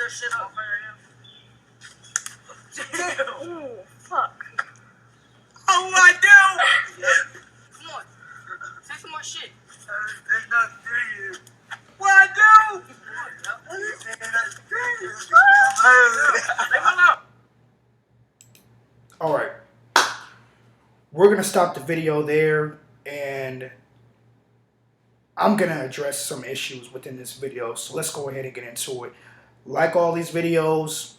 your shit up. Damn. Ooh, fuck. Oh, I do. Come on. Say some more shit. There's nothing to you. What I do? All right. We're going to stop the video there, and I'm going to address some issues within this video. So let's go ahead and get into it. Like all these videos,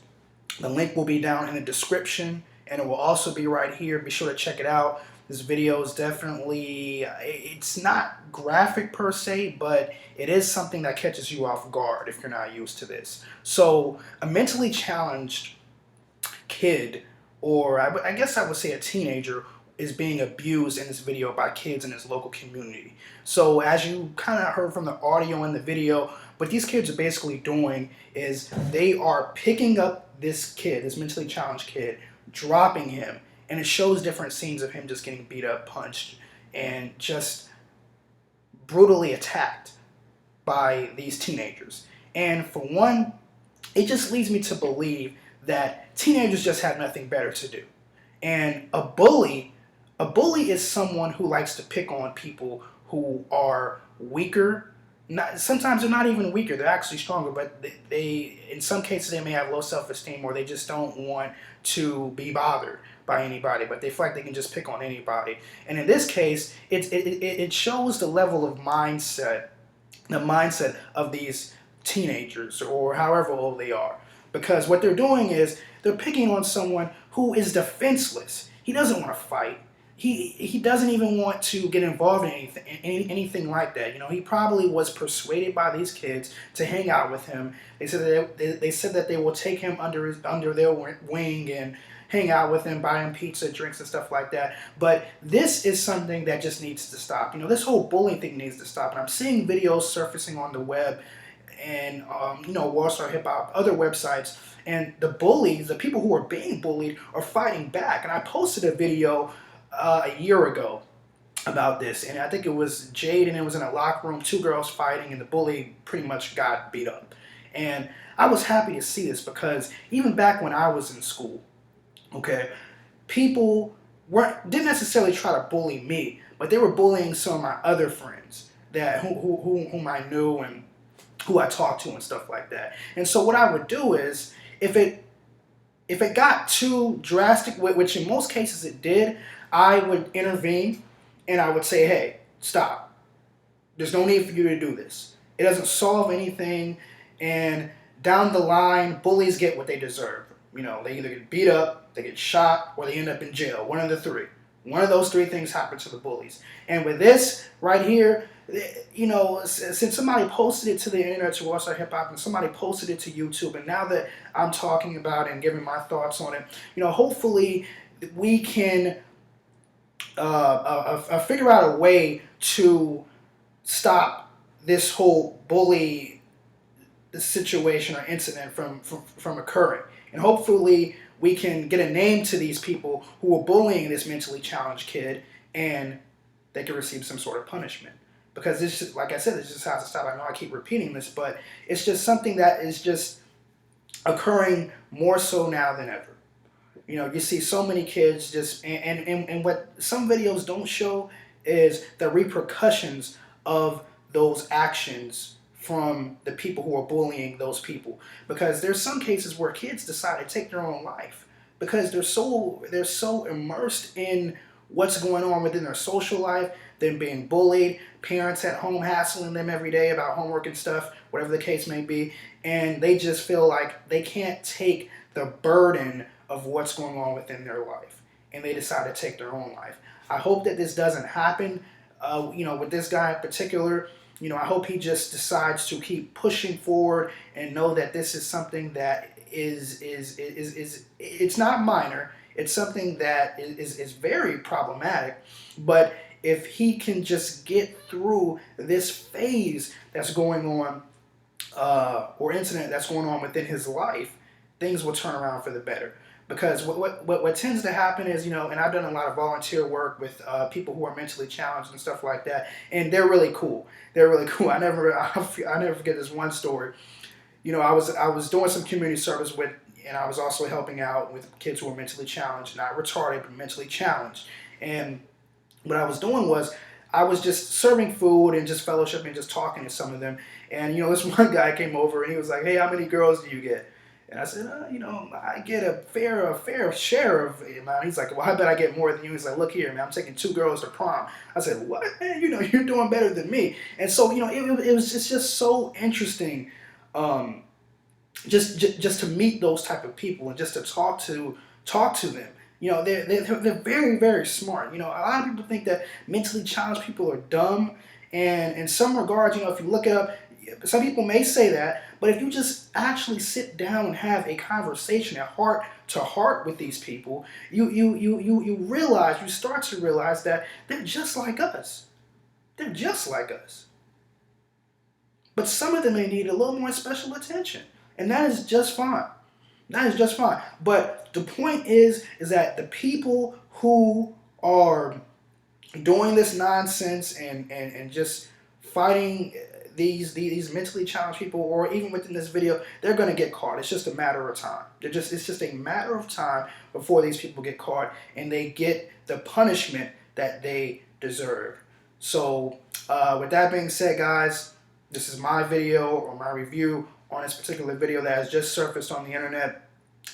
the link will be down in the description, and it will also be right here. Be sure to check it out. This video is definitely, it's not graphic per se, but it is something that catches you off guard if you're not used to this. So a mentally challenged kid, or I guess I would say a teenager, is being abused in this video by kids in his local community. So as you kind of heard from the audio in the video, what these kids are basically doing is they are picking up this kid, this mentally challenged kid, dropping him, and it shows different scenes of him just getting beat up, punched, and just brutally attacked by these teenagers. And for one, it just leads me to believe that teenagers just have nothing better to do. And a bully is someone who likes to pick on people who are weaker. Sometimes they're not even weaker, they're actually stronger, but they in some cases they may have low self-esteem, or they just don't want to be bothered by anybody, but they feel like they can just pick on anybody. And in this case, it shows the level of mindset, the mindset of these teenagers, or however old they are. Because what they're doing is they're picking on someone who is defenseless. He doesn't want to fight. He doesn't even want to get involved in anything like that. You know, he probably was persuaded by these kids to hang out with him. They said that they will take him under their wing and hang out with him, buy him pizza, drinks, and stuff like that. But this is something that just needs to stop. You know, this whole bullying thing needs to stop. And I'm seeing videos surfacing on the web and Wall Star Hip Hop, other websites, and the bullies, the people who are being bullied, are fighting back. And I posted a video a year ago about this, and I think it was Jade, and it was in a locker room, two girls fighting, and the bully pretty much got beat up. And I was happy to see this, because even back when I was in school, okay, people didn't necessarily try to bully me, but they were bullying some of my other friends that whom I knew and who I talked to and stuff like that. And so what I would do is, if it got too drastic, which in most cases it did, I would intervene and I would say, hey, stop. There's no need for you to do this. It doesn't solve anything, and down the line, bullies get what they deserve. You know, they either get beat up, they get shot, or they end up in jail. One of the three. One of those three things happen to the bullies. And with this right here, you know, since somebody posted it to the internet, to Wall Star Hip Hop, and somebody posted it to YouTube, and now that I'm talking about it and giving my thoughts on it, you know, hopefully we can figure out a way to stop this whole bully situation or incident from occurring. And hopefully we can get a name to these people who are bullying this mentally challenged kid, and they can receive some sort of punishment. Because this is, like I said, this just has to stop. I know I keep repeating this, but it's just something that is just occurring more so now than ever. You know, you see so many kids just, and what some videos don't show is the repercussions of those actions from the people who are bullying those people. Because there's some cases where kids decide to take their own life because they're so immersed in what's going on within their social life, them being bullied, parents at home hassling them every day about homework and stuff, whatever the case may be, and they just feel like they can't take the burden of what's going on within their life, and they decide to take their own life. I hope that this doesn't happen, with this guy in particular. You know, I hope he just decides to keep pushing forward and know that this is something that is it's not minor. It's something that is very problematic. But if he can just get through this phase that's going on, or incident that's going on within his life, things will turn around for the better. Because what tends to happen is, and I've done a lot of volunteer work with people who are mentally challenged and stuff like that, and they're really cool. They're really cool. I never forget this one story. you know, I was doing some community service with, and I was also helping out with kids who were mentally challenged, not retarded, but mentally challenged. And what I was doing was I was just serving food and just fellowshipping and just talking to some of them. And you know, this one guy came over and he was like, "Hey, how many girls do you get?" And I said, you know, I get a fair share of it, man. He's like, "Well, I bet I get more than you." He's like, "Look here, man, I'm taking 2 girls to prom." I said, "What, man? You know, you're doing better than me." And so, you know, it was just so interesting, um, just to meet those type of people and just to talk to them. You know, they're very, very smart. You know, a lot of people think that mentally challenged people are dumb, and in some regards, you know, if you look it up, some people may say that, but if you just actually sit down and have a conversation at heart to heart with these people, you realize, you start to realize that they're just like us. They're just like us. But some of them may need a little more special attention, and that is just fine. That is just fine. But the point is that the people who are doing this nonsense and just fighting these mentally challenged people, or even within this video, they're going to get caught. It's just a matter of time. It's just a matter of time before these people get caught and they get the punishment that they deserve. So with that being said, guys, this is my video or my review on this particular video that has just surfaced on the internet.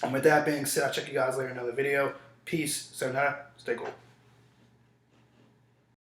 And with that being said, I'll check you guys later in another video. Peace. Sayonara. Stay cool.